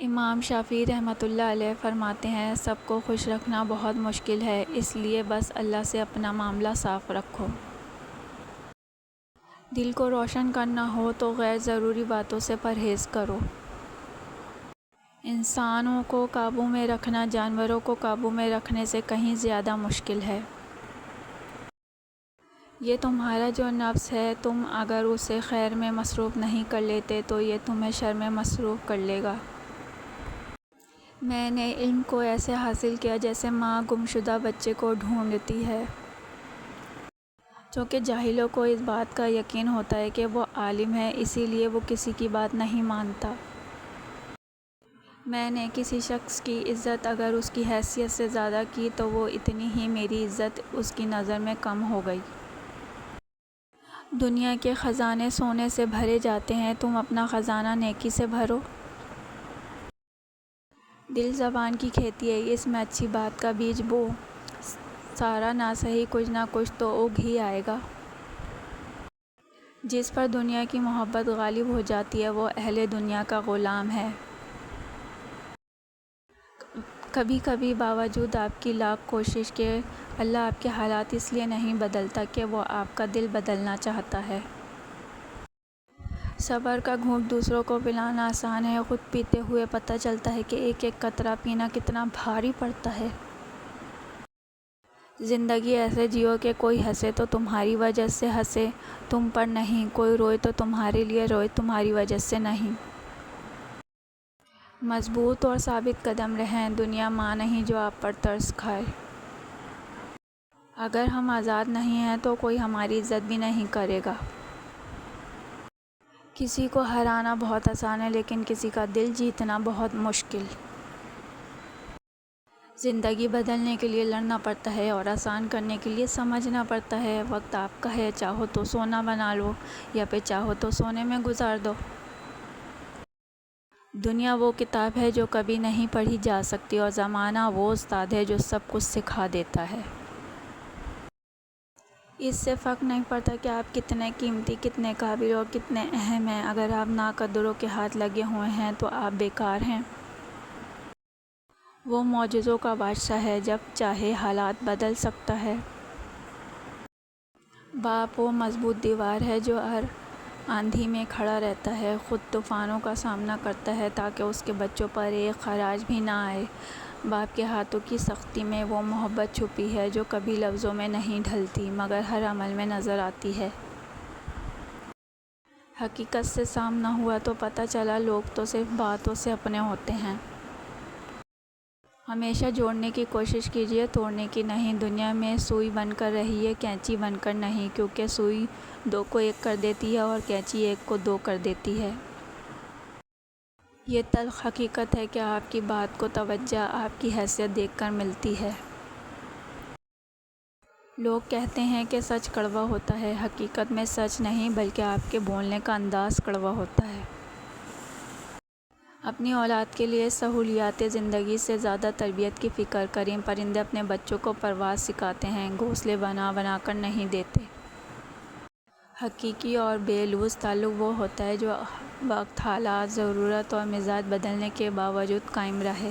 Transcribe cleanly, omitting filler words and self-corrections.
امام شافعی رحمۃ اللہ علیہ فرماتے ہیں سب کو خوش رکھنا بہت مشکل ہے، اس لیے بس اللہ سے اپنا معاملہ صاف رکھو۔ دل کو روشن کرنا ہو تو غیر ضروری باتوں سے پرہیز کرو۔ انسانوں کو قابو میں رکھنا جانوروں کو قابو میں رکھنے سے کہیں زیادہ مشکل ہے۔ یہ تمہارا جو نفس ہے، تم اگر اسے خیر میں مصروف نہیں کر لیتے تو یہ تمہیں شر میں مصروف کر لے گا۔ میں نے علم کو ایسے حاصل کیا جیسے ماں گمشدہ بچے کو ڈھونڈتی ہے۔ چونکہ جاہلوں کو اس بات کا یقین ہوتا ہے کہ وہ عالم ہے، اسی لیے وہ کسی کی بات نہیں مانتا۔ میں نے کسی شخص کی عزت اگر اس کی حیثیت سے زیادہ کی تو وہ اتنی ہی میری عزت اس کی نظر میں کم ہو گئی۔ دنیا کے خزانے سونے سے بھرے جاتے ہیں، تم اپنا خزانہ نیکی سے بھرو۔ دل زبان کی کھیتی ہے، اس میں اچھی بات کا بیج بو، سارا نہ سہی کچھ نہ کچھ تو اگ ہی آئے گا۔ جس پر دنیا کی محبت غالب ہو جاتی ہے وہ اہل دنیا کا غلام ہے۔ کبھی کبھی باوجود آپ کی لاکھ کوشش کے اللہ آپ کے حالات اس لیے نہیں بدلتا کہ وہ آپ کا دل بدلنا چاہتا ہے۔ صبر کا گھونٹ دوسروں کو پلانا آسان ہے، خود پیتے ہوئے پتہ چلتا ہے کہ ایک ایک قطرہ پینا کتنا بھاری پڑتا ہے۔ زندگی ایسے جیو کہ کوئی ہنسے تو تمہاری وجہ سے ہنسے، تم پر نہیں، کوئی روئے تو تمہارے لیے روئے، تمہاری وجہ سے نہیں۔ مضبوط اور ثابت قدم رہیں، دنیا ماں نہیں جو آپ پر ترس کھائے۔ اگر ہم آزاد نہیں ہیں تو کوئی ہماری عزت بھی نہیں کرے گا۔ کسی کو ہرانا بہت آسان ہے لیکن کسی کا دل جیتنا بہت مشکل۔ زندگی بدلنے کے لیے لڑنا پڑتا ہے اور آسان کرنے کے لیے سمجھنا پڑتا ہے۔ وقت آپ کا ہے، چاہو تو سونا بنا لو یا پھر چاہو تو سونے میں گزار دو۔ دنیا وہ کتاب ہے جو کبھی نہیں پڑھی جا سکتی اور زمانہ وہ استاد ہے جو سب کچھ سکھا دیتا ہے۔ اس سے فرق نہیں پڑتا کہ آپ کتنے قیمتی، کتنے قابل اور کتنے اہم ہیں، اگر آپ ناقدروں کے ہاتھ لگے ہوئے ہیں تو آپ بیکار ہیں۔ وہ معجزوں کا بادشاہ ہے، جب چاہے حالات بدل سکتا ہے۔ باپ وہ مضبوط دیوار ہے جو ہر آندھی میں کھڑا رہتا ہے، خود طوفانوں کا سامنا کرتا ہے تاکہ اس کے بچوں پر ایک خراش بھی نہ آئے۔ باپ کے ہاتھوں کی سختی میں وہ محبت چھپی ہے جو کبھی لفظوں میں نہیں ڈھلتی مگر ہر عمل میں نظر آتی ہے۔ حقیقت سے سامنا ہوا تو پتہ چلا لوگ تو صرف باتوں سے اپنے ہوتے ہیں۔ ہمیشہ جوڑنے کی کوشش کیجیے، توڑنے کی نہیں۔ دنیا میں سوئی بن کر رہیے، کینچی بن کر نہیں، کیونکہ سوئی دو کو ایک کر دیتی ہے اور کینچی ایک کو دو کر دیتی ہے۔ یہ تلخ حقیقت ہے کہ آپ کی بات کو توجہ آپ کی حیثیت دیکھ کر ملتی ہے۔ لوگ کہتے ہیں کہ سچ کڑوا ہوتا ہے، حقیقت میں سچ نہیں بلکہ آپ کے بولنے کا انداز کڑوا ہوتا ہے۔ اپنی اولاد کے لیے سہولیات زندگی سے زیادہ تربیت کی فکر کریں۔ پرندے اپنے بچوں کو پرواز سکھاتے ہیں، گھونسلے بنا بنا کر نہیں دیتے۔ حقیقی اور بے لوث تعلق وہ ہوتا ہے جو وقت، حالات، ضرورت اور مزاج بدلنے کے باوجود قائم رہے۔